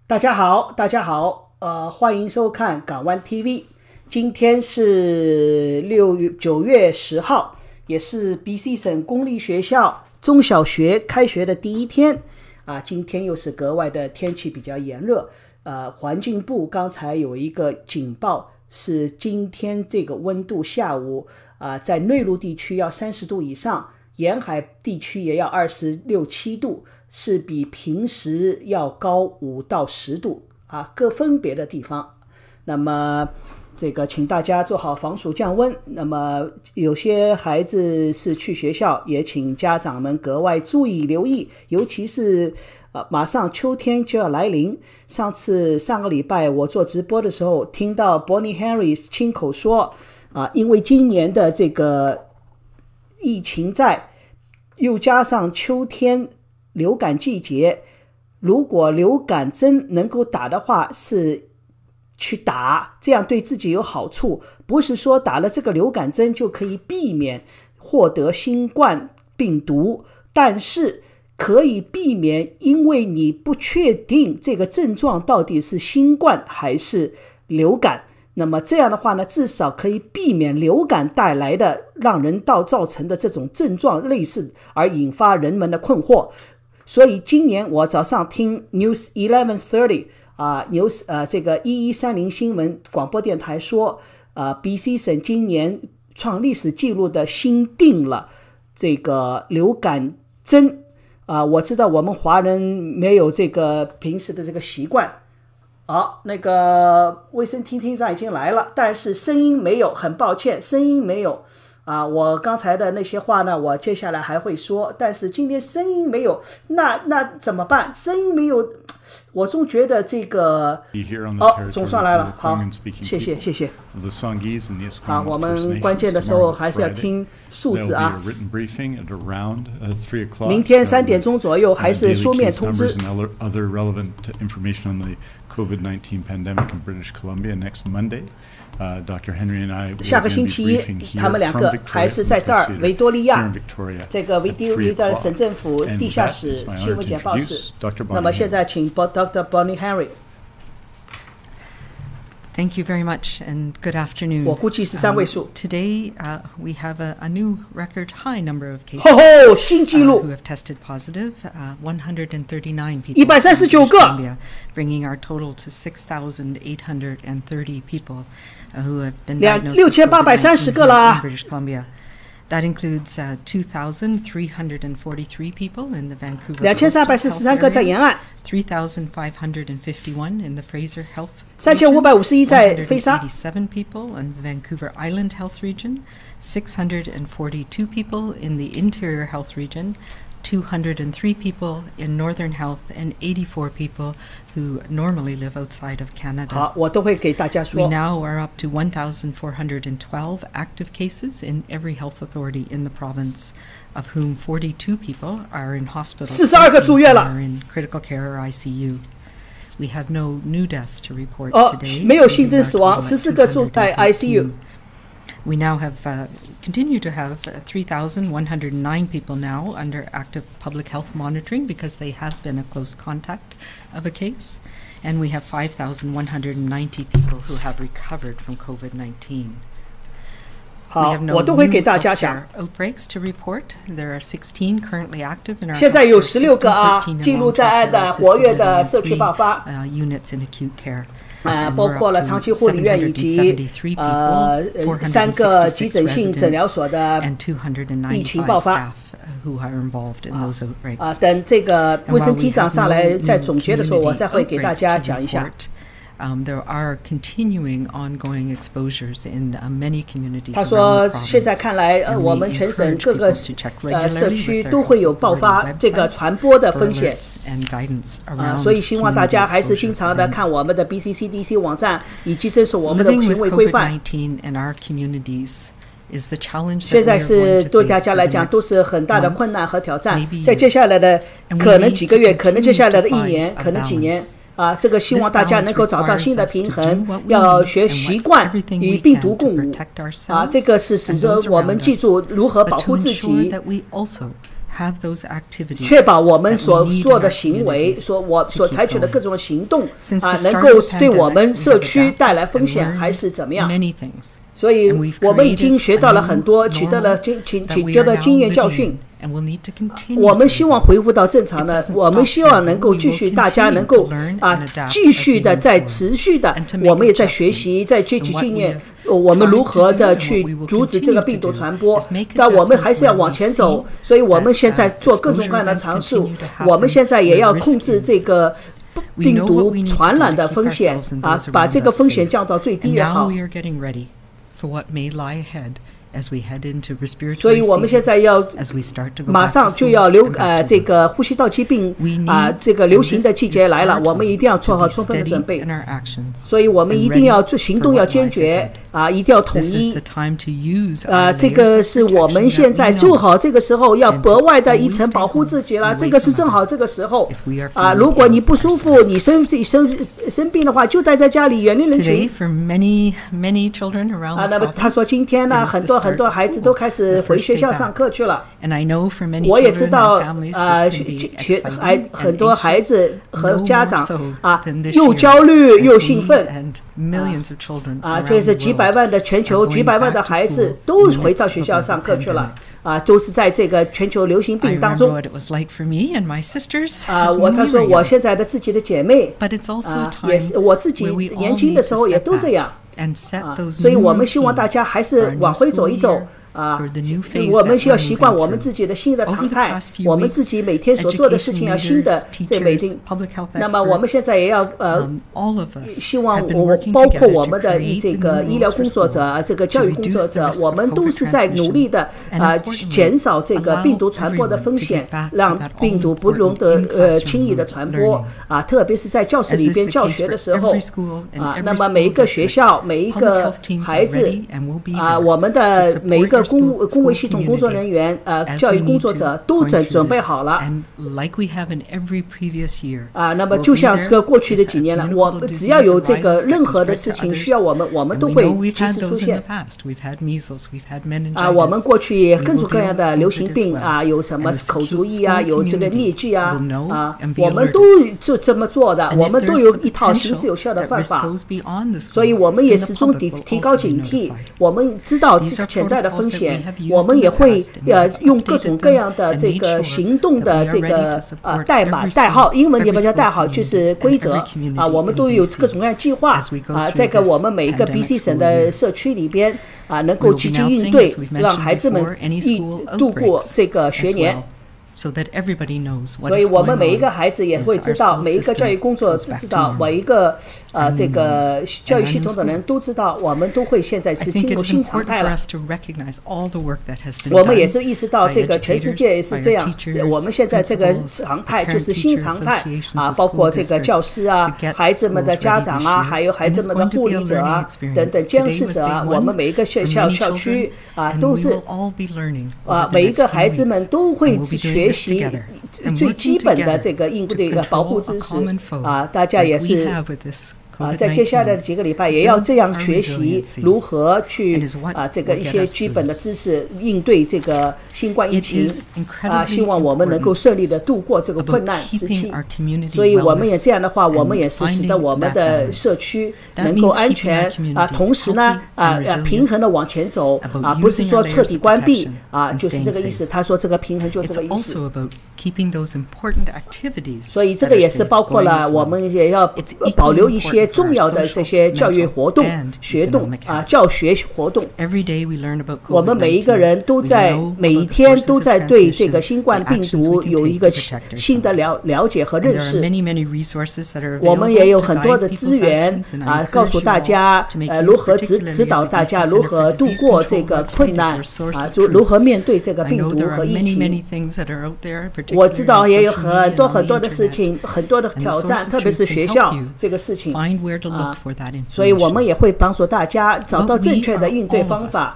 大家好，欢迎收看港湾 TV。今天是9月10号，也是 BC 省公立学校中小学开学的第一天今天又是格外的天气比较炎热环境部刚才有一个警报，是今天这个温度下午在内陆地区要30度以上，沿海地区也要26、7度，是比平时要高5到10度各分别的地方。那么这个请大家做好防暑降温，那么有些孩子是去学校，也请家长们格外注意留意，尤其是马上秋天就要来临。上个礼拜我做直播的时候，听到 Bonnie Henry 亲口说因为今年的这个疫情在，又加上秋天流感季节，如果流感针能够打的话，是去打，这样对自己有好处，不是说打了这个流感针就可以避免获得新冠病毒，但是可以避免因为你不确定这个症状到底是新冠还是流感，那么这样的话呢，至少可以避免流感带来的让人造成的这种症状类似而引发人们的困惑。所以今年我早上听 News 1130这个1130新闻广播电台说BC 省今年创历史记录的新定了这个流感针我知道我们华人没有这个平时的这个习惯。好，那个卫生厅长已经来了，但是声音没有，很抱歉，声音没有我刚才的那些话呢，我接下来还会说，但是今天声音没有，那怎么办？声音没有，我总觉得这个总算来了，好，谢谢。好，我们关键的时候还是要听数字明天3点钟左右还是书面通知。COVID-19 pandemic in British Columbia next Monday. Dr. Henry and I 下个星期一他们两个还是在这儿维多利亚这个维多利亚省政府地下室新闻简报室。那么现在请 Dr. Bonnie Henry。Thank you very much and good afternoon. 我估计是3位数。Today we have a new record high number of cases 新纪录 who have tested positive, 139 people 139个 bringing our total to 6,830 people who have been diagnosed with COVID-19 in British Columbia.That includes 2,343 people in the Vancouver Coastal Health Area, 3,551 in the Fraser Health Region, 187 people in the Vancouver Island Health Region, 642 people in the Interior Health Region, 203 people in Northern Health, and 84 people who normally live outside of Canada. 好，我都会给大家说。 We now are up to 1,412 active cases in every health authority in the province, of whom 42 people are in hospital, 42个住院了 are in critical care or ICU. We have no new deaths to report today. 没有新增死亡，14个住在 ICU。We now have continue to have 3,109 people now under active public health monitoring because they have been a close contact of a case, and we have 5,190 people who have recovered from COVID-19. 好，我都会给大家讲。 outbreaks to report. There are 16 currently active in our 现在有16个记录在案的活跃的社区爆发 units in acute care. 包括了长期护理院以及3个急诊性诊疗所的疫情爆发。等这个卫生厅长上来在总结的时候，我再会给大家讲一下。There are continuing ongoing exposures in many communities. 他说，现在看来，我们全省各个社区都会有爆发这个传播的风险。所以希望大家还是经常的看我们的 BCCDC 网站，以及遵守我们的行为规范。现在是对大家来讲都是很大的困难和挑战，在接下来的可能几个月，可能接下来的1年，可能几年。这个希望大家能够找到新的平衡，要学习惯与病毒共舞。这个是使得我们记住如何保护自己。确保我们所做的行为，所采取的各种行动能够对我们社区带来风险还是怎么样。所以我们已经学到了很多，取得了经验教训。我们希望恢复到正常的，我们希望能够继续，大家能够继续的在持续的，我们也在学习，在积极经验，我们如何的去阻止这个病毒传播。但我们还是要往前走，所以我们现在做各种各样的尝试，我们现在也要控制这个病毒传染的风险把这个风险降到最低也好。所以我们现在要马上就要这个呼吸道疾病这个流行的季节来了，我们一定要做好充分的准备。所以我们一定要做行动要坚决一定要统一这个是我们现在做好这个时候要额外的一层保护自己了，这个是正好这个时候如果你不舒服，你生病的话，就待在家里远离人群。那么他说今天呢，很多孩子都开始回学校上课去了。我也知道很多孩子和家长又焦虑又兴奋这是全球几百万的孩子都回到学校上课去了都是在这个全球流行病当中他说我现在的自己的姐妹也是我自己年轻的时候也都这样所以我们希望大家还是往回走一走我们需要习惯我们自己的新的常态，我们自己每天所做的事情要新的这每天。那么我们现在也要希望包括我们的这个医疗工作者这个教育工作者，我们都是在努力的减少这个病毒传播的风险，让病毒不容得轻易的传播特别是在教室里边教学的时候那么每一个学校每一个孩子我们的每一个公卫系统工作人员教育工作者都准备好了那么就像这个过去的几年了，我们只要有这个任何的事情需要我们都会及时出现我们过去也各种各样的流行病有什么口足疫有这个疟疾我们都就这么做的，我们都有一套行之有效的办法，所以我们也始终提高警惕，我们知道潜在的风险，我们也会用各种各样的这个行动的这个代号，英文里面叫代号就是规则我们都有各种各样的计划在我们每一个 BC 省的社区里边能够积极应对，让孩子们度过这个学年。所以我们每一个孩子也会知道，每一个教育工作者知道，每一个这个教育系统的人都知道，我们都会现在是进入新常态了。我们也是意识到这个全世界也是这样，我们现在这个常态就是新常态包括这个教师孩子们的家长还有孩子们的护理者等等监视者我们每一个学校校区都是每一个孩子们都会学习最基本的这个应对的保护知识大家也是在接下来的几个礼拜也要这样学习如何去这个一些基本的知识应对这个新冠疫情希望我们能够顺利的度过这个困难时期。所以我们也这样的话，我们也是使得我们的社区能够安全同时呢平衡的往前走不是说彻底关闭就是这个意思。他说这个平衡就是这个意思。所以这个也是包括了我们也要保留一些重要的这些教育活动学动教学活动。我们每一个人都在每一天都在对这个新冠病毒有一个新的了解和认识。我们也有很多的资源告诉大家如何指导大家如何度过这个困难如何面对这个病毒和疫情。我知道也有很多的事情，很多的挑战，特别是学校这个事情所以我们也会帮助大家找到正确的应对方法。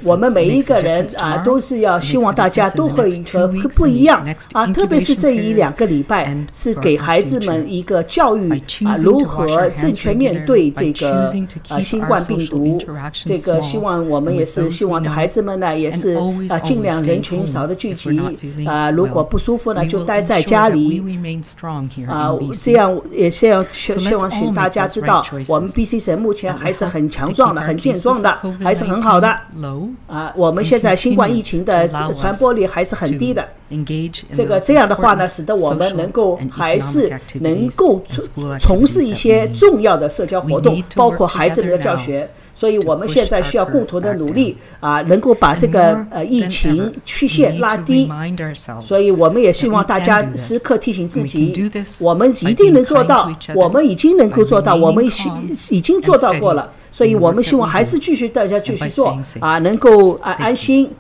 我们每一个人都是要希望大家都会不一样特别是这1-2个礼拜是给孩子们一个教育如何正确面对这个新冠病毒。这个希望我们也是希望孩子们呢也是尽量人群少的聚集如果不舒服呢就待在家里这样也是要希望请大家知道我们 BC 省目前还是很强壮的很健壮的还是很好的我们现在新冠疫情的传播率还是很低的这样的话呢使得我们能够还是能够从事一些重要的社交活动包括孩子们的教学所以我们现在需要共同的努力能够把这个疫情曲线拉低所以我们也希望大家时刻提醒自己我们一定能做到我们已经能够做到我们已经做到过了所以我们希望还是大家继续做能够安心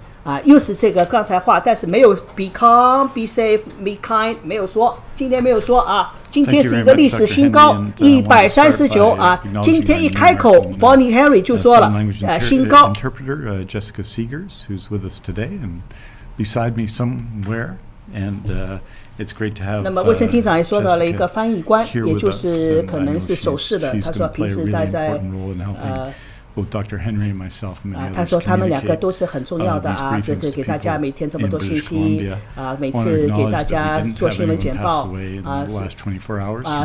又是这个刚才话但是没有 be calm be safe be kind 没有说今天没有说今天是一个历史新高139今天一开口 Bonnie Henry 就说了新高 interpreter Jessica Seegers who's with us today and beside me somewhere and it's great to have 那么卫生厅长也说到了一个翻译官也就是可能是手势的他说平时待在both Dr. Henry and myself 他说他们2个都是很重要的这个给大家每天这么多信息每次给大家做新闻简报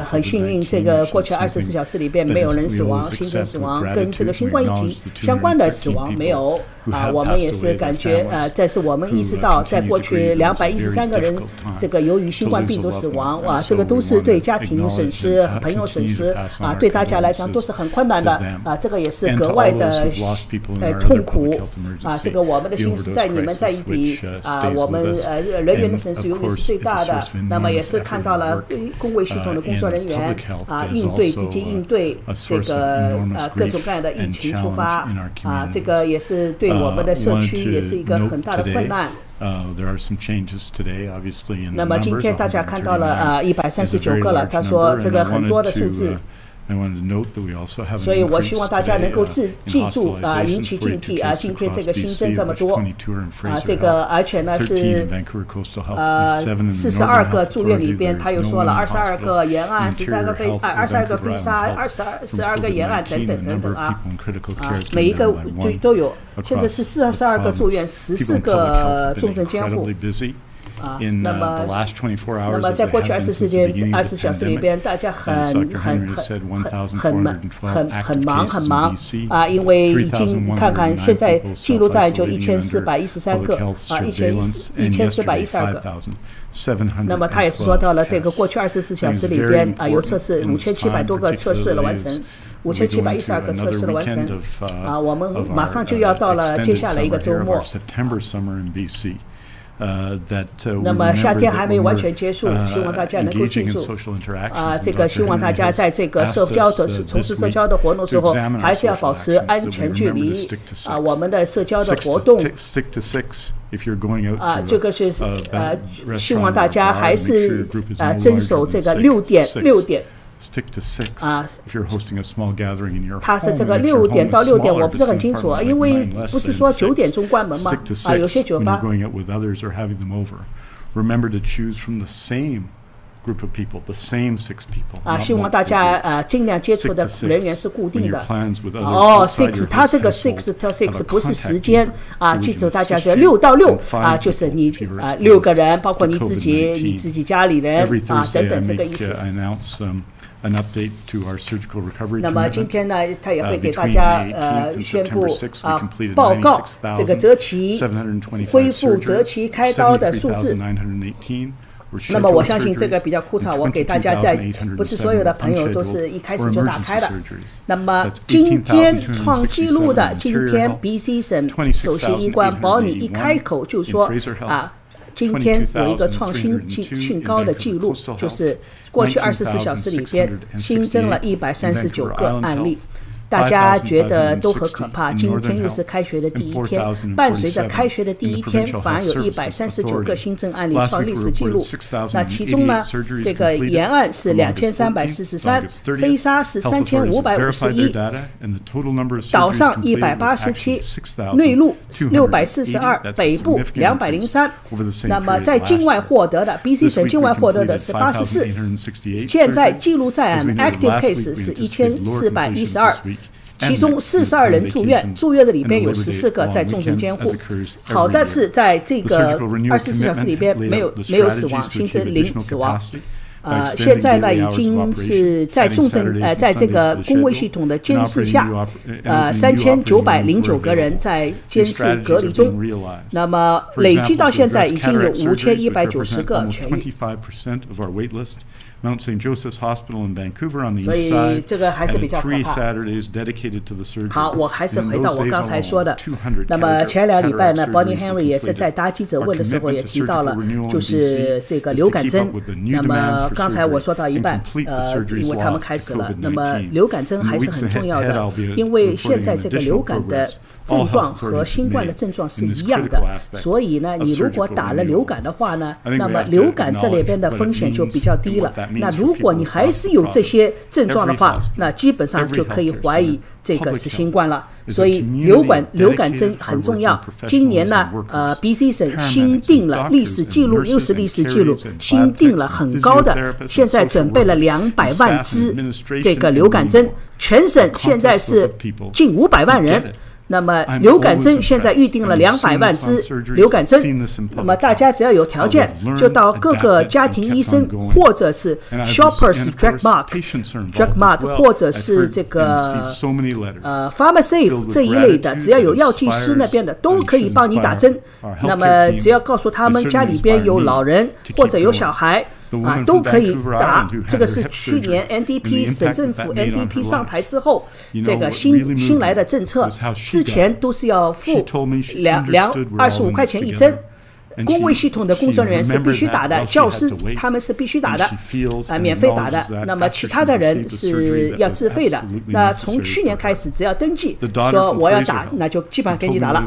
很幸运这个过去24小时里边没有人死亡新增死亡跟这个新冠疫情相关的死亡没有我们也是感觉但是我们意识到在过去213个人这个由于新冠病毒死亡这个都是对家庭损失朋友损失对大家来讲都是很困难的这个也是格外的痛苦这个我们的心思在你们在一起我们人员的损失永远是最大的那么也是看到了公卫系统的工作人员积极应对这个各种各样的疫情出发这个也是对我们的社区也是一个很大的困难那么今天大家看到了139个了他说这个很多的数字所以我希望大家能够记住引起警惕今天这个新增这么多这个而且呢是42个住院里边他又说了22个沿岸12个飞沙12个沿岸等等等等每一个都有现在是42个住院14个重症监护那么在过去24小时里边大家很忙因为已经看看现在记录在就1413个1412个那么他也是说到了这个过去24小时里边有测试5700多个测试了完成5712个测试了完成我们马上就要到了接下来一个周末那么夏天还没完全结束希望大家能够记住这个希望大家在这个从事社交的活动时候还是要保持安全距离我们的社交的活动这个是希望大家还是遵守这个6点Stick to 6 if you're hosting a small gathering in your home. 它是这个6点到6点我不是很清楚因为不是说9点钟关门吗有些酒吧 going out with others or having them over. Remember to choose from the same group of people, the same 6 people. 希望大家尽量接触的人员是固定的6它这个6到6不是时间记住大家是6到6就是你6个人包括你自己家里人等等这个意思An update to our surgical recovery 那么今天呢他也会给大家宣布报告这个择期恢复择期开刀的数字那么我相信这个比较枯燥我给大家不是所有的朋友都是一开始就打开的那么今天创纪录的今天 BC 省首席医官 Bonnie 一开口就说今天有一个创新高的记录就是过去24小时里边新增了139个案例大家觉得都很可怕。今天又是开学的第一天，伴随着开学的第一天，反而有139个新增案例创历史纪录。那其中呢，这个延案是2343，飞沙是3551，岛上187，内陆642，北部203。那么在境外获得的 BC 省境外获得的是84，现在记录在案 active case 是1412。其中42人住院，住院的里边有14个在重症监护。好的是在这个24小时里边没有死亡，新增0死亡。现在呢已经是在重症在这个公卫系统的监视下，3909个人在监视隔离中。那么累计到现在已经有5190个痊愈。Mount St. Joseph's Hospital in Vancouver on the 所 east 以 side, 这个还是比较 and 可 3怕。Saturdays dedicated to the surgery. 好，我还是回到我刚才说的。 200那么前2礼拜呢 cataract ，Bonnie Henry surgeries 也是在答记者问的时候也提到了，就是这个流感针。那么刚才我说到一半，因为他们开始了，那么流感针还是很重要的，因为现在这个流感的症状和新冠的症状是一样的，所以呢，你如果打了流感的话呢，那么流感这里边的风险就比较低了。那如果你还是有这些症状的话，那基本上就可以怀疑这个是新冠了。所以流感针很重要。今年呢，BC 省新定了历史记录，又是历史记录，新定了很高的，现在准备了200万支这个流感针，全省现在是近500万人。那么流感针现在预定了200万支流感针，那么大家只要有条件，就到各个家庭医生或者是 Shoppers Drug Mart 或者是这个Pharmacy 这一类的，只要有药剂师那边的都可以帮你打针。那么只要告诉他们家里边有老人或者有小孩。都可以打。这个是去年 NDP 省政府 NDP 上台之后，这个新来的政策，之前都是要付25块钱一针。公卫系统的工作人员是必须打的，教师他们是必须打的，免费打的。那么其他的人是要自费的。那从去年开始，只要登记说我要打，那就基本上给你打了。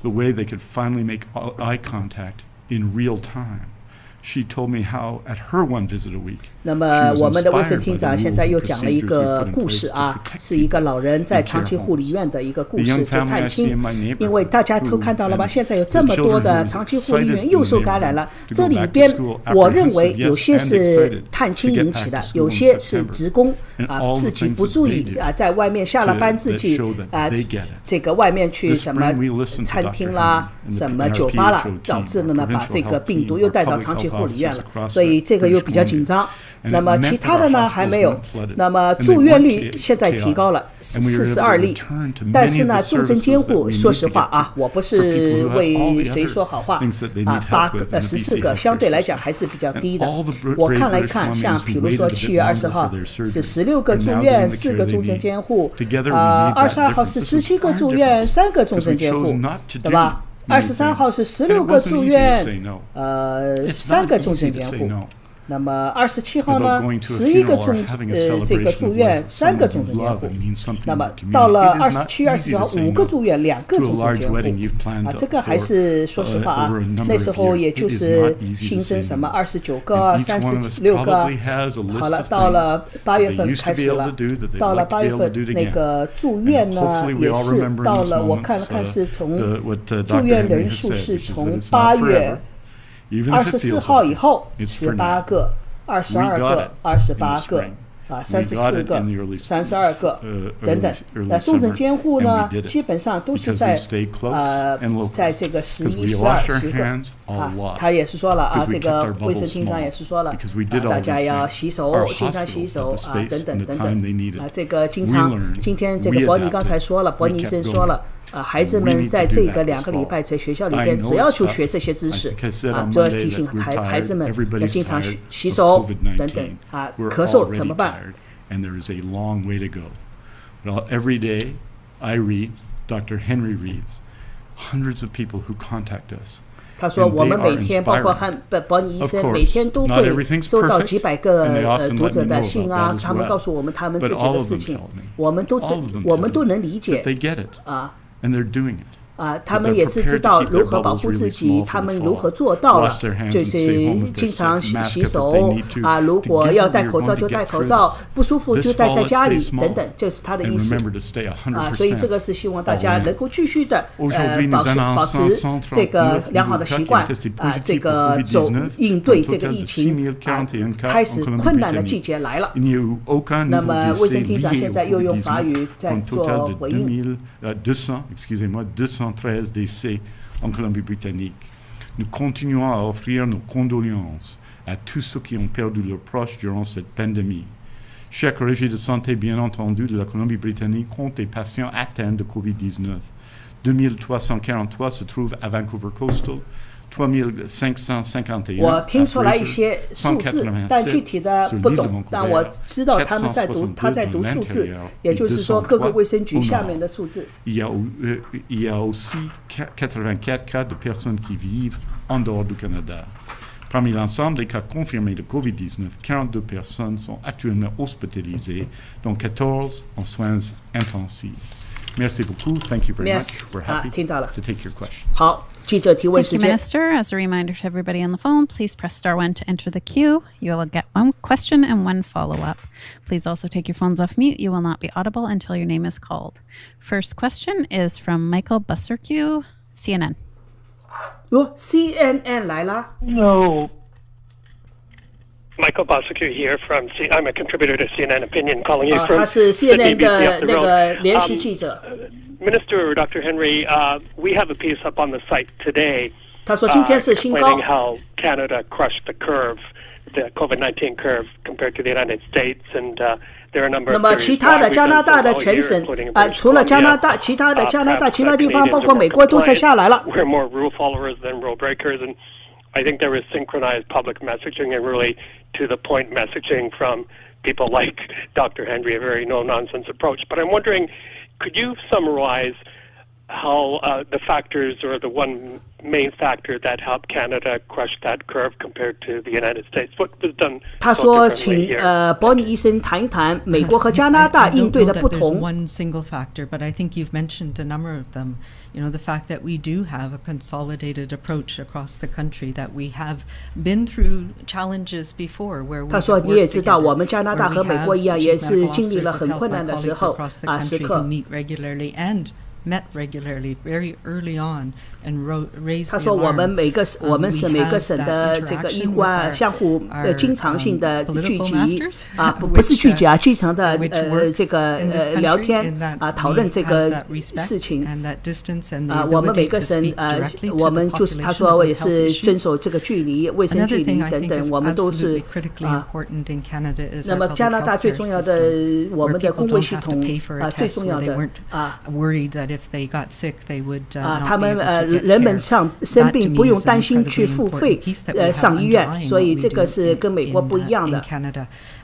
The way they could finally make eye contact in real time. She told me how at her one visit a week. 那么我们的卫生厅长现在又讲了一个故事啊，是一个老人在长期护理院的一个故事，就探亲。因为大家都看到了吧，现在有这么多的长期护理院又受感染了。这里边我认为有些是探亲引起的，有些是职工自己不注意在外面下了班自己这个外面去什么餐厅啦、什么酒吧啦，导致了呢把这个病毒又带到长期护理院了，所以这个又比较紧张。那么其他的呢还没有。那么住院率现在提高了42例，但是呢重症监护，说实话啊，我不是为谁说好话啊，14个相对来讲还是比较低的。我看了一看，像比如说7月20号是16个住院，4个重症监护，22号是17个住院，3个重症监护，对吧？23号是16个住院，3个重症监护。那么27号呢，11个这个住院，3个重症监护。那么到了27、20号5个住院，2个重症监护。这个还是说实话啊，那时候也就是新增什么29个、36个。好了，到了8月份开始了，到了8月份那个住院呢也是到了，我看了看是从住院人数是从8月。24号以后18个、22个、28个34个、32个等等。那重症监护呢，基本上都是在在这个11、12、10个他也是说了啊，这个卫生厅长也是说了，大家要洗手，经常洗手等等等等这个今天这个伯尼刚才说了，伯尼医生说了。孩子们在这个2个礼拜在学校里边，只要去学这些知识就要提醒孩子们要经常洗手等等咳嗽怎么办？And there is a long way to go. Well, every day I read, Dr. Henry reads, hundreds of people who contact us. 他说我们每天包括保尼医生每天都会收到几百个读者的信啊，他们告诉我们他们自己的事情，我们都能理解啊。他们也是知道如何保护自己，他们如何做到了，就是经常洗手啊，如果要戴口罩就戴口罩，不舒服就待在家里等等，这是他的意思所以这个是希望大家能够继续的保持这个良好的习惯这个应对这个疫情开始困难的季节来了。那么卫生厅长现在又用法语在做回应。213 décès en Colombie-Britannique. Nous continuons à offrir nos condoléances à tous ceux qui ont perdu leurs proches durant cette pandémie. Chaque régie de santé, bien entendu, de la Colombie-Britannique compte des patients atteints de COVID-19. 2343 se trouvent à Vancouver Coastal, 3551我听出来一些数字，但具体的不懂。但我知道他在读数字，也就是说各个卫生局下面的数字。Il y a aussi 84 cas de personnes qui vivent en dehors du Canada. Parmi l'ensemble des cas confirmés de COVID-19, 42 personnes sont actuellement hospitalisées, dont 14 en soins intensifs. Merci beaucoup. Thank you very much. We're happy to take your questions. 好。Thank you, Minister. As a reminder to everybody on the phone, please press star 1 to enter the queue. You will get one question and one follow-up. Please also take your phones off mute. You will not be audible until your name is called. First question is from Michael Buserque, CNN. CNN 来啦。No. Michael Buserque here from I'm a contributor to CNN Opinion, calling you from 他是 CNN 的那个联系记者。Minister Dr. Henry, we have a piece up on the site today 他说今天是新高 explaining how Canada crushed the curve, the COVID-19 curve compared to the United States, and there are a number of 那么其他的加拿大的全省除了加拿大其他的加拿大其他地方包括美国都才下来了。 We're more rule followers than rule breakers, and I think there is synchronized public messaging and really to-the-point messaging from people like Dr. Henry, a very no-nonsense approach. But I'm wondering, could you summarize how the factors or the one main factor that helped Canada crush that curve compared to the United States? What was done? 他说，请博尼医生谈一谈美国和加拿大应对的不同。 One single factor, but I think you've mentioned a number of them. You know, the fact that we do have a consolidated approach across the country, that we have been through challenges before where we 他说你也知道我们加拿大和美国一样也是经历了很困难的时候时刻。 met regularly very early on and raised 他说我们是每个省的这个医官相互经常性的聚集不是聚集经常的这个聊天讨论这个事情我们每个省我们就是他说也是遵守这个距离卫生距离等等我们都是那么加拿大最重要的我们的公卫系统最重要的他们人们生病不用担心去付费上医院，所以这个是跟美国不一样的。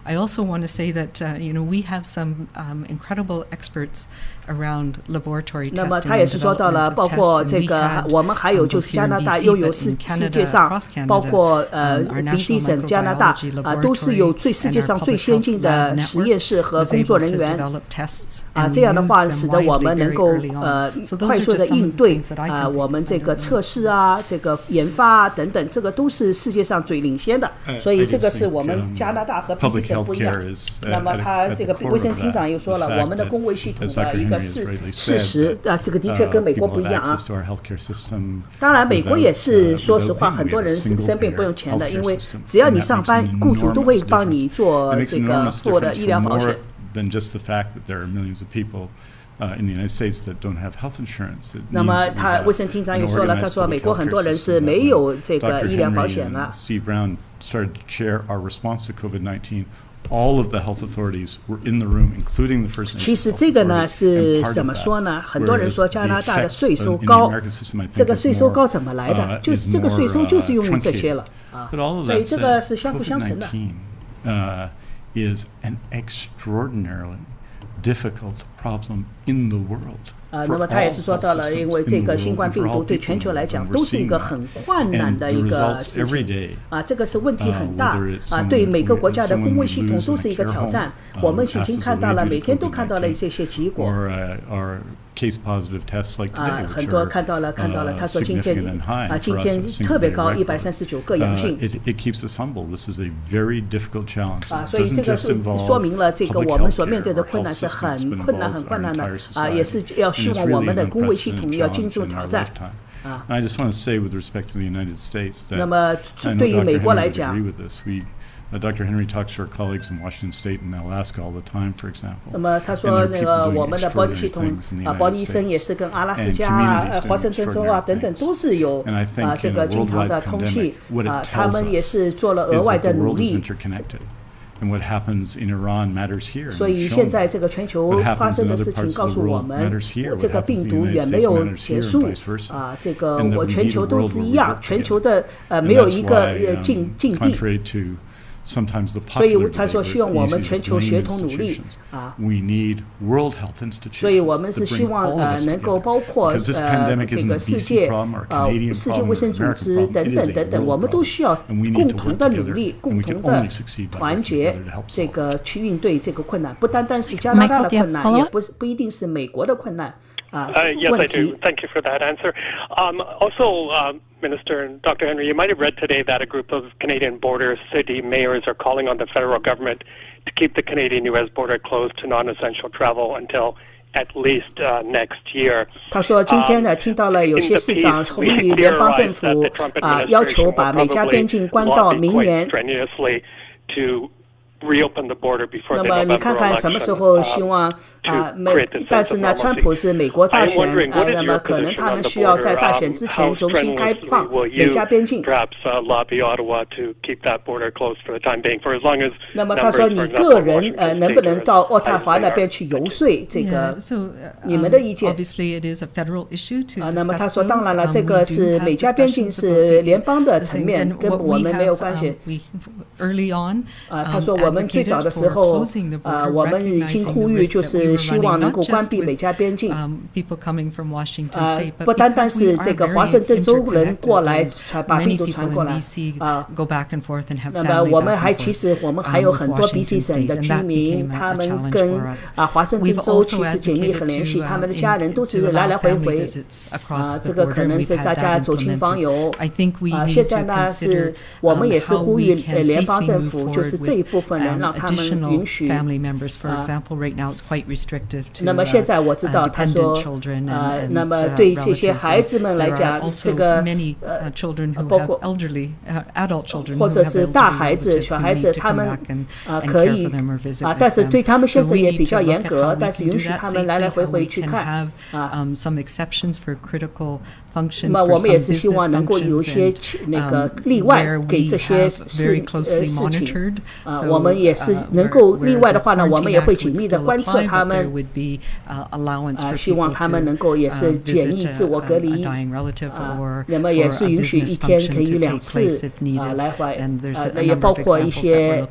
I also want to say that we have some incredible experts around laboratory testing. 那么他也是说到了，包括这个我们还有就是加拿大又有世界上包括BC 省加拿大都是有世界上最先进的实验室和工作人员这样的话使得我们能够快速的应对我们这个测试这个研发等等，这个都是世界上最领先的，所以这个是我们加拿大和 BC 省不一样。那么他这个卫生厅长又说了，我们的公卫系统的一个事实这个的确跟美国不一样当然美国也是说实话很多人生病不用钱的，因为只要你上班雇主都会帮你做这个付的医疗保险。 than just the fact that there are millions of people in the United States that don't have health insurance. 那么他卫生厅长又说了，他说美国很多人是没有这个医疗保险的。 Steve Brown started to chair our response to COVID-19. All of the health authorities were in the room, including the First Nations. 其实这个呢是怎么说呢？很多人说加拿大的税收高，这个税收高怎么来的？就是这个税收就是用于这些了所以这个是相辅相成的。 is an extraordinarily difficult problem in the world. 那么他也是说到了，因为这个新冠病毒对全球来讲都是一个很困难的一个事情这个是问题很大对每个国家的公卫系统都是一个挑战。我们已经看到了，每天都看到了这些结果。case positive tests like today, 很多看到了，他说今天特别高，139个阳性。It keeps us humble. This is a very difficult challenge. 所以这个是说明了这个我们所面对的困难是很困难的也是要希望我们的公卫系统要经受挑战。I just want to say, with respect to the United States, that 那么对于美国来讲。Dr. Henry talks to our colleagues in Washington State and Alaska all the time, for example. 那么他说那个我们的保尼系统保尼医生也是跟阿拉斯加华盛顿州等等都是有这个经常的通气他们也是做了额外的努力。And what happens in Iran matters here. 所以现在这个全球发生的事情告诉我们，这个病毒远没有结束这个我全球都是一样，全球的没有一个境地。所以他说希望我们全球协同努力所以我们是希望能够包括这个世界卫生组织等等，我们都需要共同的努力，共同的团结，这个去应对这个困难，不单单是加拿大的困难，也不一定是美国的困难。Yes, I do. Thank you for that answer. Also, Minister and Dr. Henry, you might have read today that a group of Canadian border city mayors are calling on the federal government to keep the Canadian-U.S. border closed to non-essential travel until at least next year. 他说今天呢听到了有些市长呼吁联邦政府要求把美加边境关到明年。那么你看看什么时候希望但是呢川普是美国大选那么可能他们需要在大选之前重新开放美加边境。那么他说你个人能不能到渥太华那边去游说这个你们的意见那么他说当然了这个是美加边境是联邦的层面跟我们没有关系他说我们最早的时候我们已经呼吁就是希望能够关闭美加边境不单单是这个华盛顿州人过来把病毒传过来那么我们其实我们还有很多 BC 省的居民他们跟华盛顿州其实紧密很联系他们的家人都是来来回回这个可能是大家走亲访友现在呢是我们也是呼吁联邦政府就是这一部分人让他们允许那么现在我知道他说那么对这些孩子们来讲这个包括或者是大孩子小孩子他们可以但是对他们限制也比较严格但是允许他们来来回回去看那么我们也是希望能够有一些那个例外给这些事情我们也是能够例外的话呢我们也会紧密的观测他们希望他们能够也是检疫自我隔离那么也是允许一天可以2次来回也包括一些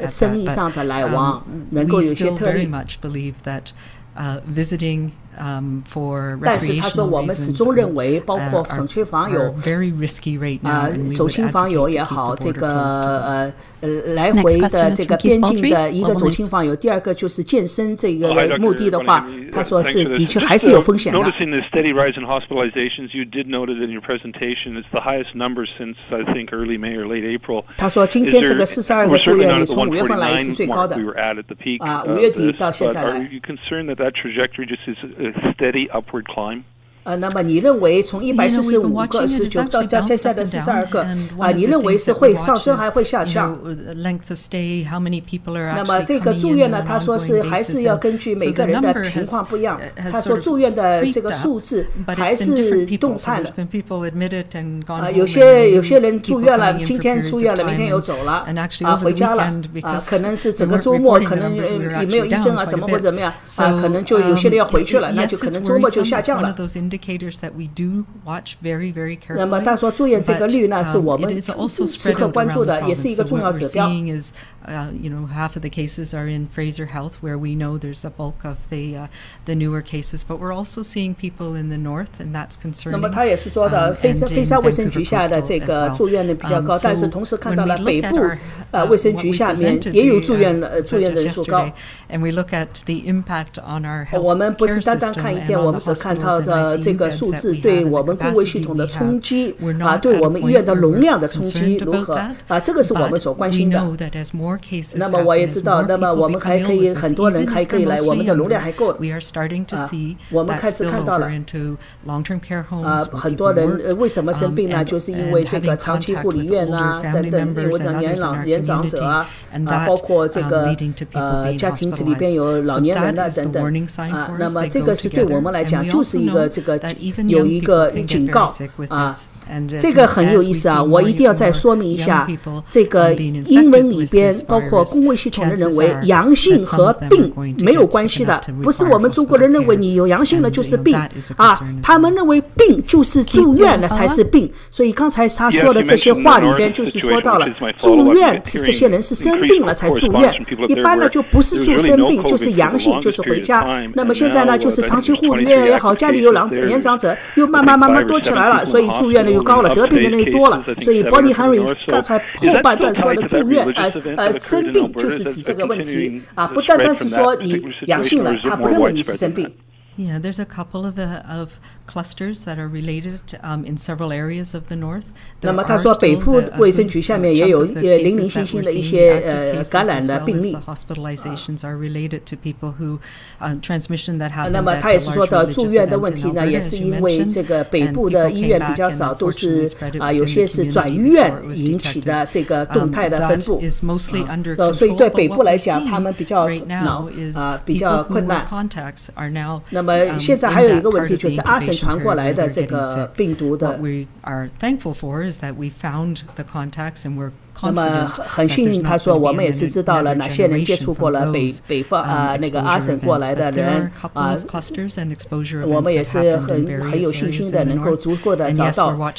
生意上的来往能够有些特例但是他说我们始终认为包括走亲访友走亲访友也好这个来回的这个边境的一个走亲访友第二个就是健身这个目的的话他说是的确还是有风险的 Noticing the steady rise in hospitalizations you did note it in your presentation it's the highest number since I think early May or late April 他说今天这个42个住院率从5月份来是最高的5月底到现在来 Are you concerned that trajectory just is a steady upward climb? 那么你认为从145个19到现在的42个你认为是会上升还会下降那么这个住院呢他说是还是要根据每个人的情况不一样他说住院的这个数字还是动态的有些人住院了今天住院了明天又走了回家了可能是整个周末可能也没有医生什么或者怎么样可能就有些人要回去了那就可能周末就下降了 indicators that we do watch very, very carefully. 那么他说住院这个率呢，是我们时刻关注的，也是一个重要指标。Half of the cases are in Fraser Health, where we know there's a bulk of the newer cases, but we're also seeing people in the north, and that's concerning. 那么他也是说的，菲沙卫生局下的这个住院率比较高，但是同时看到了北部卫生局下面也有住院的人数高。And we look at the impact on our health care system. 我们不是单单看一天，我们只看到的这个数字对我们公卫系统的冲击对我们医院的容量的冲击如何这个是我们所关心的。那么我也知道，那么我们还可以很多人还可以来，我们的容量还够的。我们开始看到了很多人为什么生病呢？就是因为这个长期护理院等等，因为的年长者包括这个家庭里边有老年人等等那么这个是对我们来讲就是一个这个有一个警告这个很有意思我一定要再说明一下，这个英文里边包括公卫系统人认为阳性和病没有关系的，不是我们中国人认为你有阳性了就是病他们认为病就是住院了才是病，所以刚才他说的这些话里边就是说到了住院是这些人是生病了才住院，一般呢就不是住生病就是阳性就是回家。那么现在呢就是长期护理院也好，家里有年长者又慢慢多起来了，所以住院的又高了，得病的人又多了，所以 Bonnie Henry 刚才后半段说的住院生病就是指这个问题不单单是说你阳性了，他不认为你是生病。Yeah, there's a couple of clusters that are related in several areas of the north. 那么他说北部卫生局下面也有零星的一些感染的病例。Hospitalizations are related to people who transmission that happened. 那么他也是说到住院的问题呢，也是因为这个北部的医院比较少，都是有些是转医院引起的这个动态的分布。所以对北部来讲，他们比较比较困难。那么现在还有一个问题，就是阿省传过来的这个病毒的。What we are thankful for is that we found the contacts and we're 那么很幸运，他说我们也是知道了哪些人接触过了北方那个阿省过来的人我们也是很有信心的能够足够的找到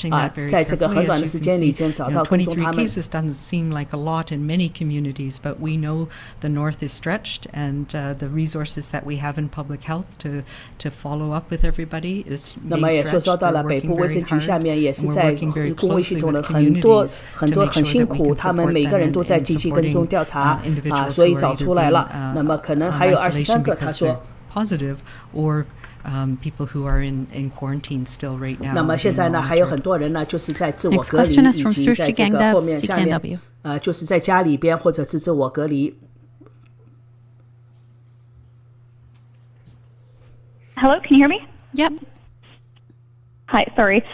在这个很短的时间里间找到跟踪他们。23 cases doesn't seem like a lot in many communities, but we know the north is stretched, and the resources that we have in public health to follow up with everybody is being stretched. 那么也说到了北部卫生局下面也是在公卫系统的很多很辛苦。他们每个人都在积极跟踪调查所以找出来了。那么可能还有23个，他说。Positive or people who are in quarantine still right now. 那么现在呢，还有很多人呢，就是在自我隔离，以及在这个后面下面就是在家里边或者是自我隔离。Hello, can you hear me? Yep. Hi, sorry.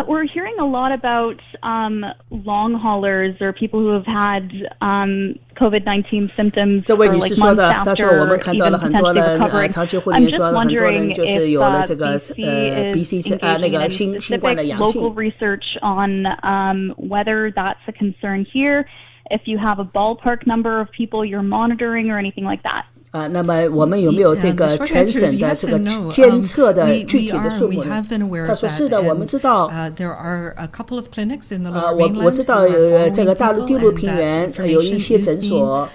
We're hearing a lot about long haulers or people who have had COVID-19 symptoms for like months after even potentially recovering. I'm just wondering if BC is engaging in any specific local research on whether that's a concern here, if you have a ballpark number of people you're monitoring or anything like that. 那么我们有没有这个全省的这个监测的具体的数目？他说是的，我们知道。我知道这个大陆低陆平原有一些诊所。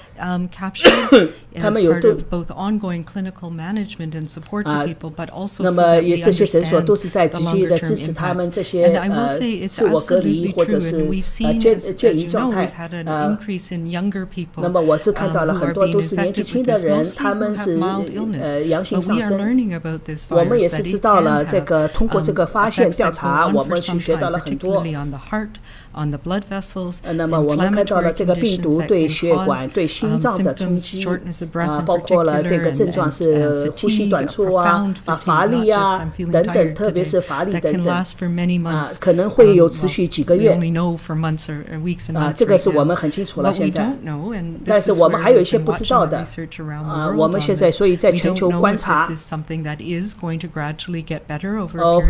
他们有both ongoing clinical management and support to people, but also 那么这些诊所都是在积极的支持他们这些自我隔离或者是建议状态。那么我是看到了很多都是年纪轻的人，他们是阳性上升。我们也是知道了这个通过这个发现调查，我们去学到了很多。那么我们看到了这个病毒对血管、对心脏的冲击包括了这个症状是呼吸短促乏力等等，特别是乏力等等可能会有持续几个月这个是我们很清楚了现在。但是我们还有一些不知道的我们现在所以在全球观察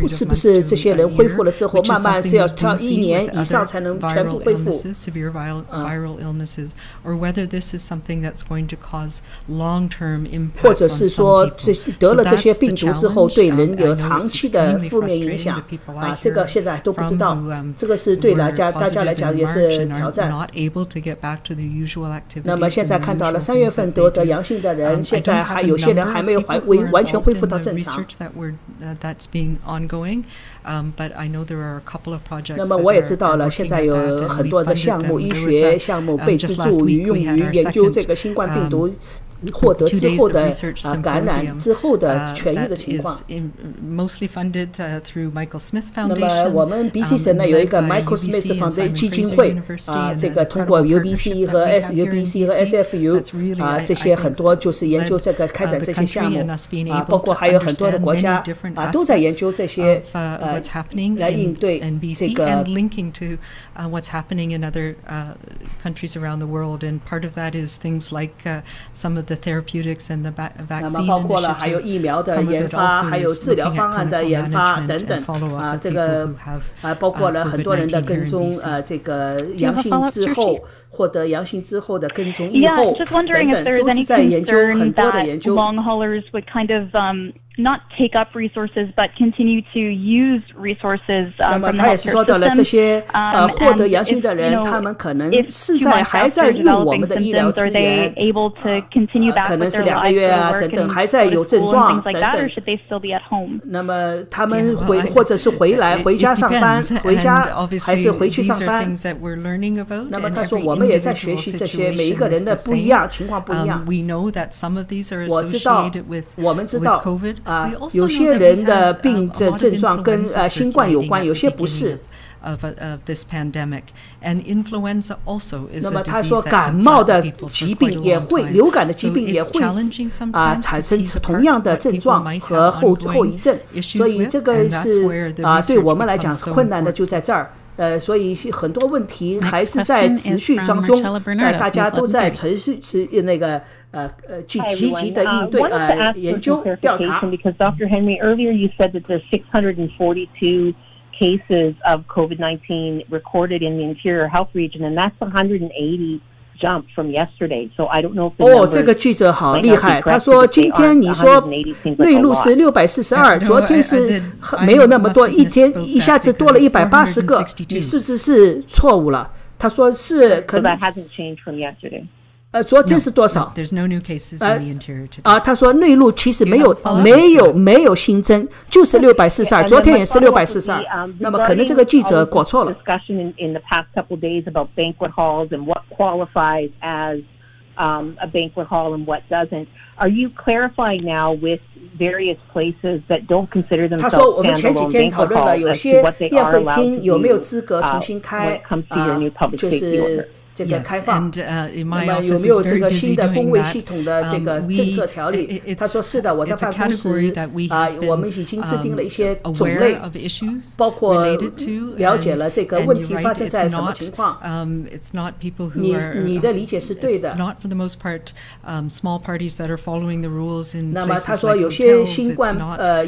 是不是这些人恢复了之后慢慢是要1年以上才能全部恢复 something that's going to cause long-term impacts 或者是说得了这些病毒之后对人有长期的负面影响这个现在都不知道，这个是对大家来讲也是挑战。那么现在看到了3月份得阳性的人，现在还有些人还没有完全恢复到正常。那么我也知道了，现在有很多的项目，医学项目被资助用于研究这个新冠病毒获得之后的感染之后的痊愈的情况。那么我们 BC 省呢有一个 Michael Smith Foundation 基金会这个通过 UBC 和 SFU 这些很多就是研究这个开展这些项目包括还有很多的国家都在研究这些来应对这个。What's happening in other countries around the world, and part of that is things like some of the therapeutics and the vaccine 包括了还有疫苗的研发，还有治疗方案的研发等等这个包括了很多人的跟踪这个阳性之后获得阳性之后的跟踪以后等等，都是在研究很多的研究。Long haulers would kind of not take up resources, but continue to use resources from the healthcare system. 他也说到了这些获得阳性的人，他们可能是还在用我们的医疗资源，可能是2个月等等，还在有症状等等。那么他们或者是回家上班，回家还是回去上班。那么他说我们也在学习这些，每一个人的不一样，情况不一样。我们知道。有些人的病症状跟新冠有关，有些不是。那么他说感冒的疾病也会，流感的疾病也会产生同样的症状和后遗症，所以这个是对我们来讲困难的就在这儿。所以很多问题还是在持续当中，大家都在持续那个积极的应对研究调查。Because Dr. Henry, earlier you said that there's 642 cases of COVID-19 recorded in the Interior Health Region, and that's 180. Jump from yesterday, so I don't know if 这个记者好厉害。他说今天你说内陆是642，昨天是没有那么多，一天一下子多了180个，你数字是错误了。他说是可能。So that hasn't changed from yesterday. 昨天是多少？ There's no new cases in the interior today. 他说内陆其实没有新增，就是642，昨天也是642。那么可能这个记者搞错了。Discussion in the past couple days about banquet halls and what qualifies as a banquet hall and what doesn't. Are you clarifying now with various places that don't consider themselves 他说我们前几天讨论了有些宴会厅有没有资格重新开就是这个开放，那么有没有这个新的公卫系统的这个政策条例？他说是的，我的办公室我们已经制定了一些种类，包括了解了这个问题发生在什么情况。你的理解是对的。那么他说有些新冠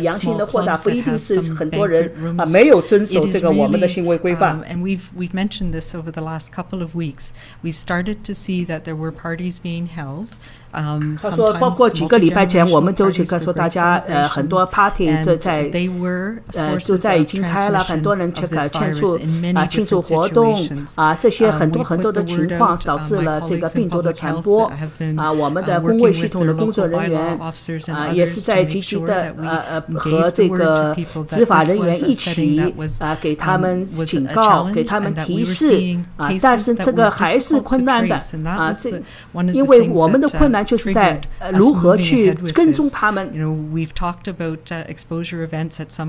阳性的扩大不一定是很多人没有遵守这个我们的行为规范。We started to see that there were parties being held. 他说包括几个礼拜前我们都去告诉大家很多 party 就在已经开了，很多人去庆祝活动这些很多的情况导致了这个病毒的传播我们的公卫系统的工作人员也是在积极的和这个执法人员一起给他们警告，给他们提示但是这个还是困难的因为我们的困难就是在如何去跟踪他们。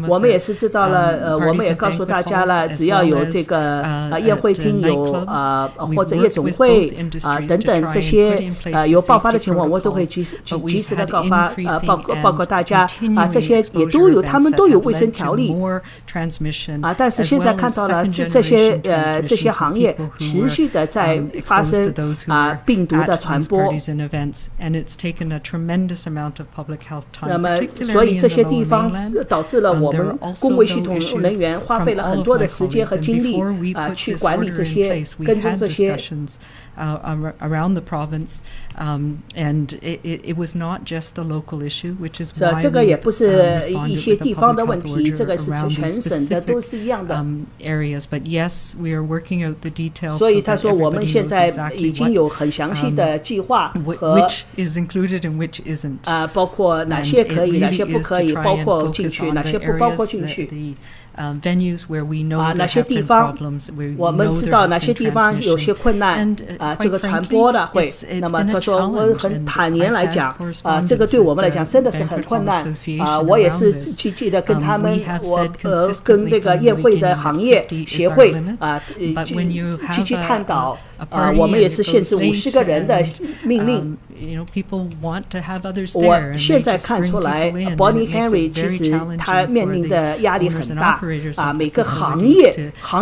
我们也是知道了我们也告诉大家了，只要有这个宴会厅有或者夜总会等等这些有爆发的情况，我们都会及时的报告大家这些也都有，他们都有卫生条例但是现在看到了这些行业持续的在发生病毒的传播。has, and it's taken a tremendous amount of public health time. 那么，所以这些地方导致了我们公卫系统人员花费了很多的时间和精力去管理这些、跟踪这些。around the province, and it was not just a local issue, which is why 这个也不是一些地方的问题，这个是全省的都是一样的。areas, but yes, we are working out the details. 所以他说我们现在已经有很详细的计划和 which is included and which isn't. 包括哪些可以，哪些不可以包括进去，哪些不包括进去。venues where we know there 哪些 have 地 been 方 problems, where 我 we 们 know 知 there 道 has 哪些 been 地方有些困难 transmission. 这个传播的会。那么他说我很坦然来讲这个对我们来讲真的是很困难我也是记得跟他们跟那个宴会的行业协会积极探讨我们也是限制50个人的命令。我现在看出来 Bonnie Henry 其实他面临的压力很大每个行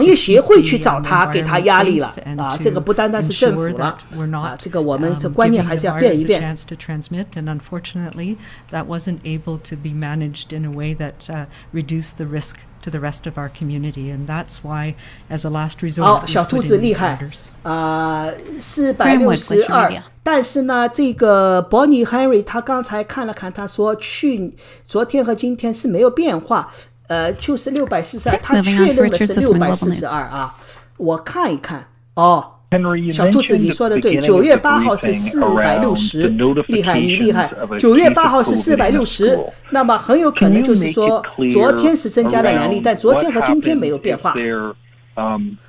业协会去找他给他压力了这个不单单是政府了这个我们的观念还是要变一变。And unfortunately, that wasn't able to be managed in a way that reduced the risk to the rest of our community, and that's why, as a last resort, 小兔子厉害462。但是呢，这个 Bonnie Henry 他刚才看了看，他说昨天和今天是没有变化，就是642，他确认的是642我看一看小兔子，你说的对，9月8号是460，厉害，你厉害。9月8号是460，那么很有可能就是说，昨天是增加了2例，但昨天和今天没有变化。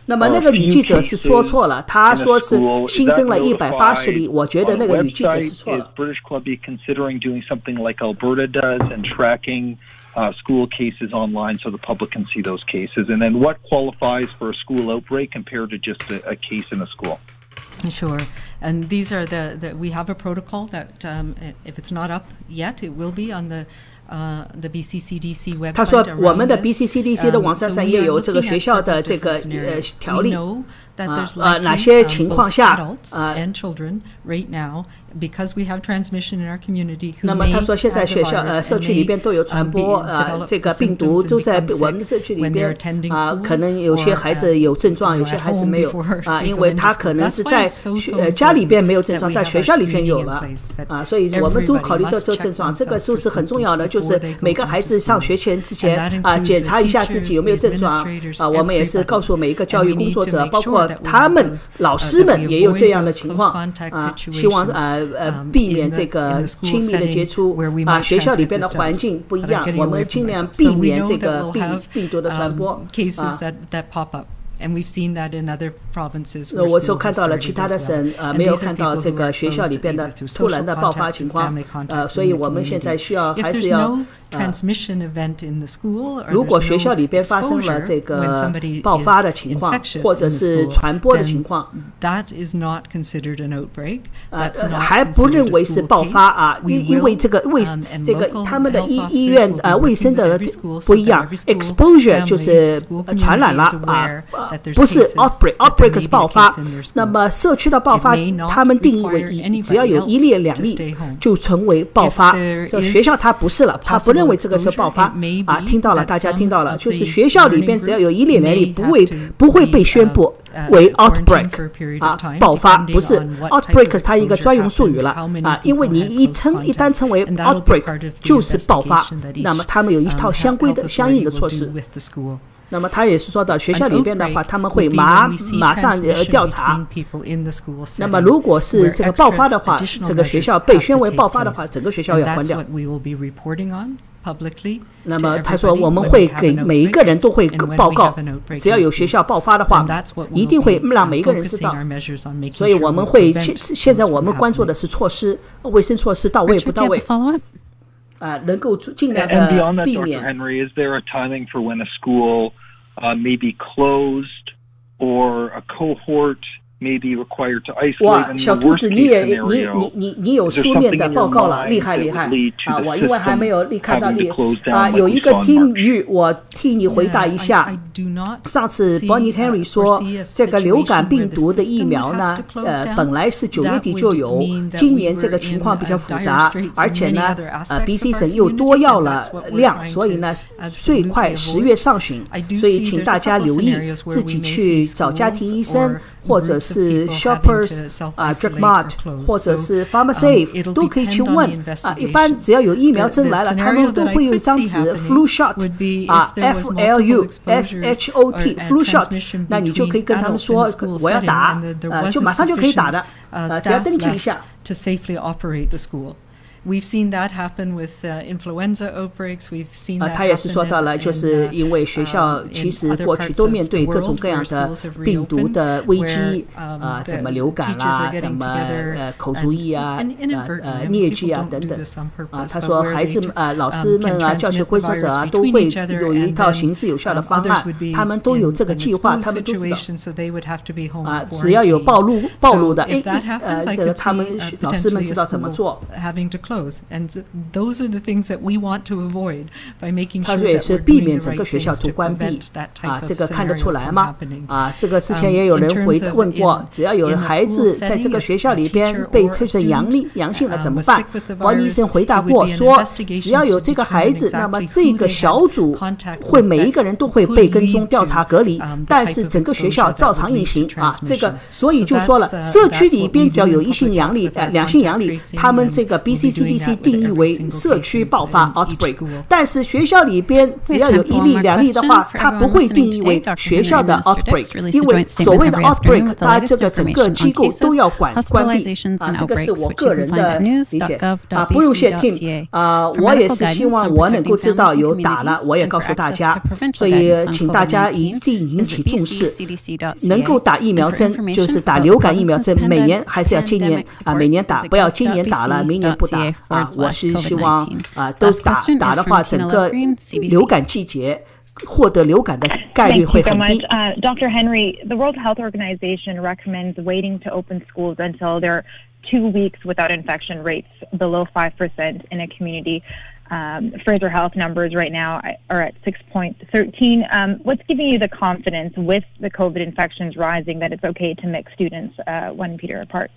那么那个女记者是说错了，她说是新增了180例，我觉得那个女记者是错了。School cases online so the public can see those cases, and then what qualifies for a school outbreak compared to just a case in a school. Sure, and these are we have a protocol that if it's not up yet, it will be on the BCCDC website. 他说我们的 BCCDC 的网站上也有这个学校的这个条例。哪些情况下and children right now, because we have transmission in our community, 那么他说现在学校社区里边都有传播这个病毒都在我们社区里边可能有些孩子有症状，有些孩子没有因为他可能是在家里边没有症状，在学校里边有了所以我们都考虑到这个症状，这个是很重要的，就是每个孩子上学前之前检查一下自己有没有症状我们也是告诉每一个教育工作者，包括他们老师们也有这样的情况希望避免这个亲密的接触学校里边的环境不一样，我们尽量避免这个病毒的传播And we've seen that in other provinces. 我就看到了其他的省没有看到这个学校里边的突然的爆发情况所以我们现在需要还是要transmission event in the school, 如果学校里边发生了这个爆发的情况或者是传播的情况 that is not considered an outbreak. 还不认为是爆发因为这个他们的医院卫生的不一样 exposure 就是传染了不是 outbreak 是爆发，那么社区的爆发他们定义为只要有1例2例就成为爆发，学校它不是了，它不认为这个是爆发听到了，大家听到了，就是学校里边只要有1例2例不会被宣布为 outbreak 爆发，不是 outbreak 它一个专用术语了因为你一旦称为 outbreak 就是爆发，那么他们有一套相应的措施。那么他也是说到学校里边的话他们会马上调查，那么如果是这个爆发的话，这个学校被宣为爆发的话，整个学校要关掉。那么他说我们会给每一个人都会报告，只要有学校爆发的话一定会让每一个人知道，所以我们会现在我们关注的是措施，卫生措施到位不到位能够尽量的避免。 Dr. Henry, is there a timing for when a school may be closed or a cohort may be required to isolate. 哇，小兔子，你有书面的报告了，厉害啊！我因为还没有看到有一个听语，我替你回答一下。上次 Bonnie Henry 说，这个流感病毒的疫苗呢，本来是9月底就有，今年这个情况比较复杂，而且呢，BC 省又多要了量，所以呢，最快10月上旬，所以请大家留意，自己去找家庭医生。或者是 Shoppers Drug Mart 或者是 PharmaSafe 都可以去问一般只要有疫苗针来了，他们都会有一张纸 flu shot FLUSHOT flu shot， 那你就可以跟他们说我要打就马上就可以打的只要登记一下。We've seen that happen with influenza outbreaks. We've seen that 他也是说到了，就是因为学校其实过去都面对各种各样的病毒的危机什么流感啦，什么口足疫啊，疟疾啊等等他说孩子老师们啊，教学规则者啊，都会有一套行之有效的方案，他们都有这个计划，他们都知道只要有暴露的他们老师们知道怎么做。And those are the things that we want to avoid by making sure that we're doing the right things to prevent that type of scenario from happening. 他说也是避免整个学校都关闭这个看得出来吗？这个之前也有人问过，只要有孩子在这个学校里边被测成阳性了怎么办？王医生回答过说，只要有这个孩子，那么这个小组会每一个人都会被跟踪调查隔离，但是整个学校照常运行这个所以就说了，社区里边只要有两性阳历，他们这个 BCCDC 定义为社区爆发 outbreak， 但是学校里边只要有1例2例的话，它不会定义为学校的 outbreak， 因为所谓的 outbreak， 它这个整个机构都要关闭这个是我个人的理解不用谢 Tim 我也是希望我能够知道有打了，我也告诉大家，所以请大家一定引起重视，能够打疫苗针就是打流感疫苗针，每年还是要今年每年打，不要今年打了明年不打我是希望都打的话，整个流感季节获得流感的概率会很低。Dr. Henry, the World Health Organization recommends waiting to open schools until there are 2 weeks without infection rates below 5% in a community. Fraser Health numbers right now are at 6.13. What's giving you the confidence with the COVID infections rising that it's okay to mix students 1 meter apart?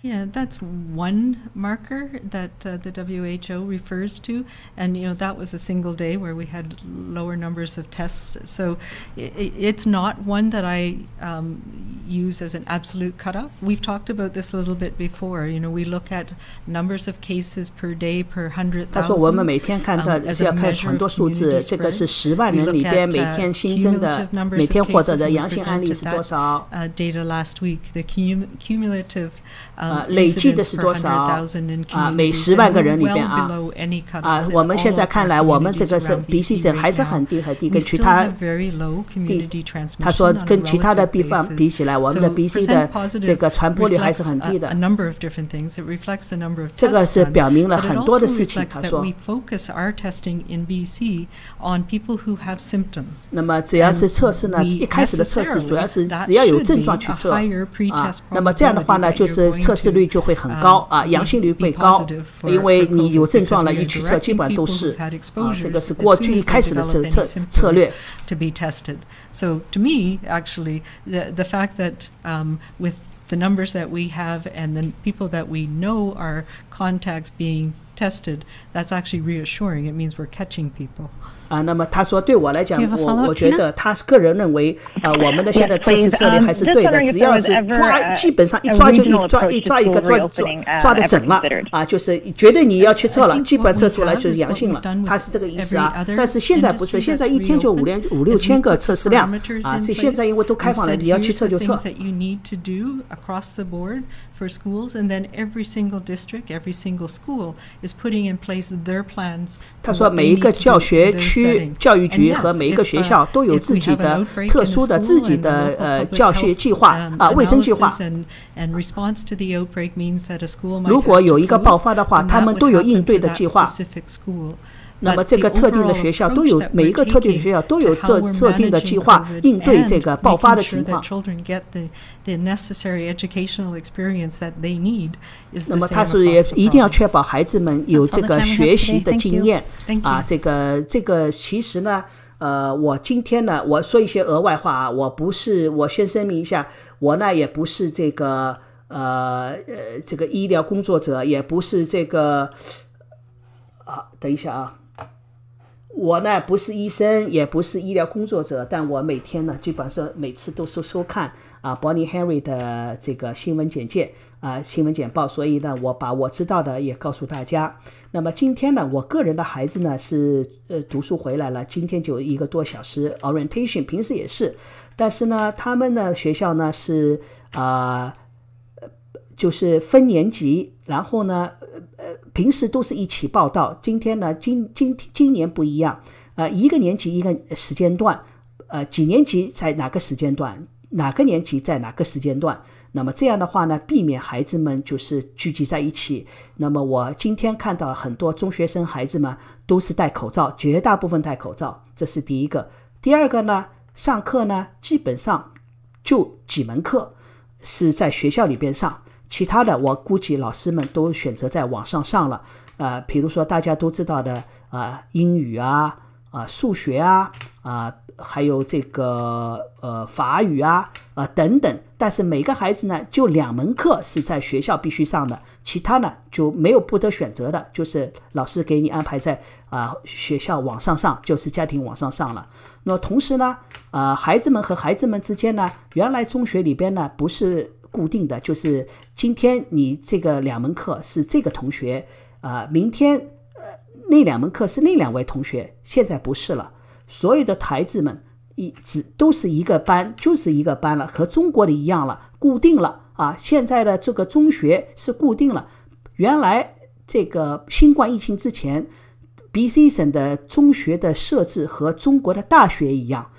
Yeah, that's one marker that the WHO refers to, and that was a single day where we had lower numbers of tests. So it's not one that I use as an absolute cutoff. We've talked about this a little bit before. We look at numbers of cases per day per 100,000. 他说我们每天看的是要看很多数字，这个是10万人里边每天新增的，每天获得的阳性案例是多少？Data last week, the cumulative 累计的是多少每10万个人里边我们现在看来我们这个是 BC 省还是很低很低，跟其他地他说跟其他的地方比起来，我们的 BC 的这个传播率还是很低的，这个是表明了很多的事情。他说那么只要是测试呢，一开始的测试主要是只要有症状去测那么这样的话呢，就是测试率就会很高阳性率会高，因为你有症状了一去测基本上都是这个是过去一开始的策略。So to me, actually, the fact that with the numbers that we have and the people that we know are contacts being tested, that's actually reassuring. It means we're catching people. 那么他说对我来讲，我觉得他个人认为我们的现在测试策略还是对的，只要是抓基本上一抓就一抓一个抓得准了就是绝对你要去测了，基本测出来就是阳性了，他是这个意思但是现在不是，现在一天就5-6千个测试量现在因为都开放了，你要去测就测。For schools, and then every single district, every single school is putting in place their plans. 他说每一个教学区、教育局和每一个学校都有自己的特殊的自己的教学计划卫生计划。如果有一个爆发的话，他们都有应对的计划。那么这个特定的学校都有，每一个特定的学校都有特定的计划应对这个爆发的情况。那么它是也一定要确保孩子们有这个学习的经验啊。这个其实呢，我今天呢，我说一些额外话啊，我先声明一下，我呢也不是这个医疗工作者，也不是这个等一下啊。我呢不是医生，也不是医疗工作者，但我每天呢基本上每次都是收看Bonnie Henry 的这个新闻简介新闻简报，所以呢我把我知道的也告诉大家。那么今天呢，我个人的孩子呢是读书回来了，今天就1个多小时 orientation， 平时也是，但是呢他们的学校呢是就是分年级，然后呢平时都是一起报到。今天呢今年不一样，一个年级一个时间段，几年级在哪个时间段，哪个年级在哪个时间段。那么这样的话呢，避免孩子们就是聚集在一起。那么我今天看到很多中学生孩子们都是戴口罩，绝大部分戴口罩，这是第一个。第二个呢，上课呢基本上就几门课是在学校里边上，其他的我估计老师们都选择在网上上了。比如说大家都知道的英语数学还有这个法语等等。但是每个孩子呢就2门课是在学校必须上的，其他呢就没有不得选择的，就是老师给你安排在学校网上上，就是家庭网上上了。那么同时呢孩子们和孩子们之间呢，原来中学里边呢不是固定的，就是今天你这个2门课是这个同学明天那2门课是那2位同学，现在不是了，所有的孩子们都是一个班，就是一个班了，和中国的一样了，固定了现在的这个中学是固定了。原来这个新冠疫情之前 BC 省的中学的设置和中国的大学一样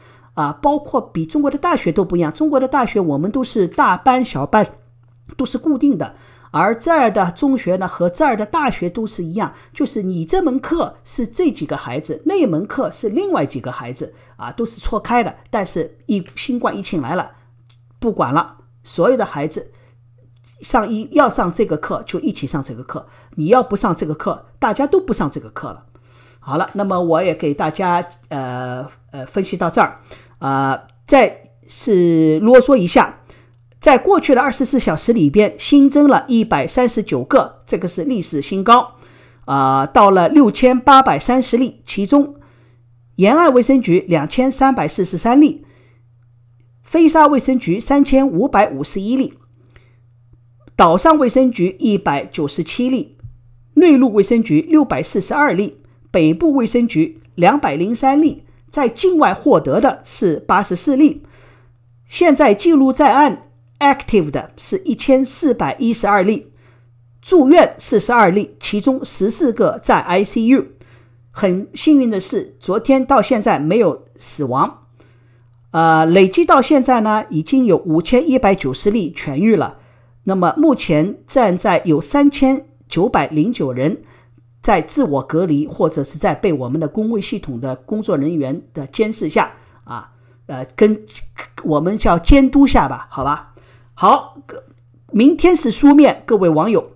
包括比中国的大学都不一样。中国的大学我们都是大班小班都是固定的，而这儿的中学呢和这儿的大学都是一样，就是你这门课是这几个孩子，那门课是另外几个孩子都是错开的。但是新冠疫情来了，不管了，所有的孩子要上这个课就一起上这个课，你要不上这个课，大家都不上这个课了。好了，那么我也给大家分析到这儿再是啰嗦一下。在过去的24小时里边新增了139个，这个是历史新高到了6830例，其中沿岸卫生局2343例，飞沙卫生局3551例，岛上卫生局197例，内陆卫生局642例，北部卫生局203例，在境外获得的是84例，现在记录在案active 的是1412例，住院42例，其中14个在 ICU。 很幸运的是昨天到现在没有死亡累计到现在呢已经有5190例痊愈了。那么目前站在有3909人在自我隔离，或者是在被我们的公卫系统的工作人员的监视下跟我们叫监督下吧，好吧。好，明天是书面，各位网友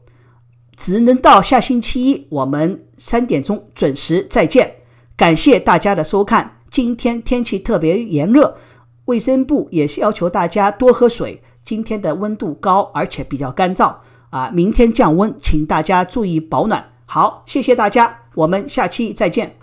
只能到下星期一我们3点钟准时再见。感谢大家的收看。今天天气特别炎热，卫生部也要求大家多喝水，今天的温度高而且比较干燥明天降温，请大家注意保暖。好，谢谢大家，我们下期再见。